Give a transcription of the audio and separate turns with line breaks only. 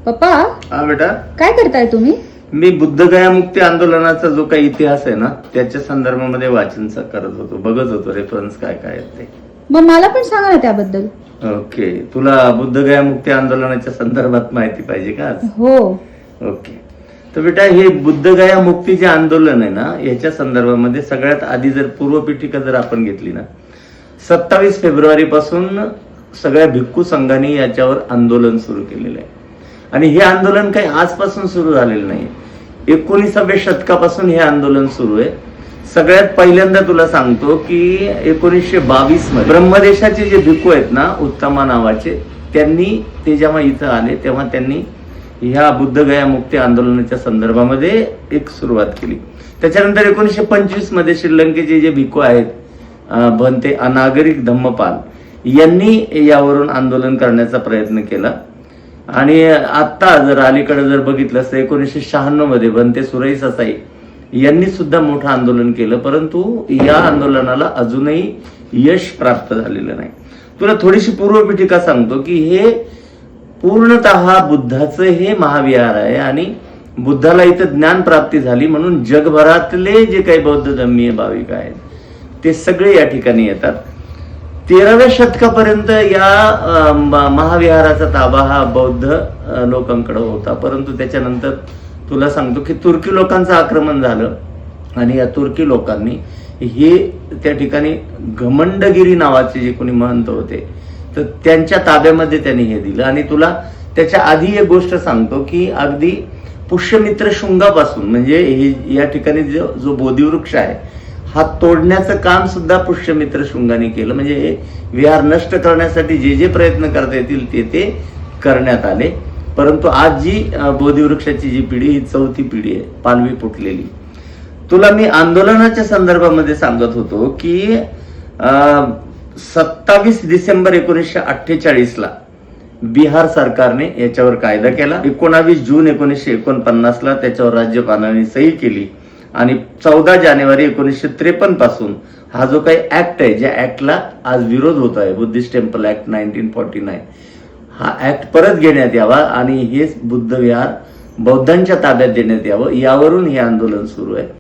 पप्पा,
हा बेटा,
काय करताय तुम्ही?
मी बुद्धगया मुक्ती आंदोलनाचा जो काही इतिहास आहे ना त्याच्या संदर्भामध्ये वाचन करत होतो, बघत होतो रेफरन्स काय काय आहेत ते.
मग मला पण सांगा ना त्याबद्दल.
ओके, तुला बुद्धगया मुक्ती आंदोलनाच्या संदर्भात माहिती पाहिजे का आज?
हो.
ओके, तर बेटा हे बुद्धगया मुक्ती जे आंदोलन आहे ना याच्या संदर्भामध्ये सगळ्यात आधी जर पूर्वपीठिका जर आपण घेतली ना, 27 फेब्रुवारी पासून सगळ्या भिक्खू संघांनी याच्यावर आंदोलन सुरू केलेलं आहे. आणि हे आंदोलन काही आजपासून सुरू झालेलं नाही, 19व्या शतकापासून हे आंदोलन सुरू आहे. सगळ्यात पहिल्यांदा तुला सांगतो की 1922 मध्ये ब्रह्मदेशाचे जे भिक्खू आहेत ना, उत्तमा नावाचे, त्यांनी ते जेव्हा इथं आले तेव्हा त्यांनी ह्या बुद्धगया मुक्ती आंदोलनाच्या संदर्भामध्ये एक सुरुवात केली. त्याच्यानंतर 1925 मध्ये श्रीलंकेचे जे भिक्खू आहेत, भंते अनागरिक धम्मपाल, यांनी यावरून आंदोलन करण्याचा प्रयत्न केला. आणि आता जर अलीकडे जर बघितलं तर 1996 मध्ये भंते सुरई ससाई यांनी सुद्धा मोठं आंदोलन केलं, परंतु या आंदोलनाला अजूनही यश प्राप्त झालेलं नाही. तुला थोडीशी पूर्वपीठिका सांगतो की हे पूर्णतः बुद्धाचं हे महाविहार आहे आणि बुद्धाला इथं ज्ञान प्राप्ती झाली म्हणून जगभरातले जे काही बौद्ध धम्मीय भाविक आहेत ते सगळे या ठिकाणी येतात. 13व्या शतकापर्यंत या महाविहाराचा ताबा हा बौद्ध लोकांकडे होता, परंतु त्याच्यानंतर तुला सांगतो की तुर्की लोकांचं आक्रमण झालं आणि या तुर्की लोकांनी हे त्या ठिकाणी घमंडगिरी नावाचे जे कोणी महंत होते तर त्यांच्या ताब्यामध्ये त्यांनी हे दिलं. आणि तुला त्याच्या आधी एक गोष्ट सांगतो की अगदी पुष्यमित्र शुंगापासून म्हणजे हे या ठिकाणी जो बोधिवृक्ष आहे हा तोडण्याचं काम सुद्धा पुष्यमित्र शुंगाने केलं. म्हणजे हे विहार नष्ट करण्यासाठी जे जे प्रयत्न करता येतील ते करण्यात आले. परंतु आज जी बोधिवृक्षाची जी पिढी ही 4थी पिढी आहे, पालवी फुटलेली. तुला मी आंदोलनाच्या संदर्भामध्ये सांगत होतो की 27 डिसेंबर 1948 ला बिहार सरकारने याच्यावर कायदा केला. 19 जून 1949 ला त्याच्यावर राज्यपालांनी सही केली आणि 14 जानेवारी 1953 पासून हा जो काही ऍक्ट आहे, ज्या ऍक्टला आज विरोध होत आहे, बुद्धिस्ट टेम्पल ऍक्ट 1949, हा ऍक्ट परत घेण्यात यावा आणि हे बुद्ध विहार बौद्धांच्या ताब्यात देण्यात यावं, यावरून हे आंदोलन सुरू आहे.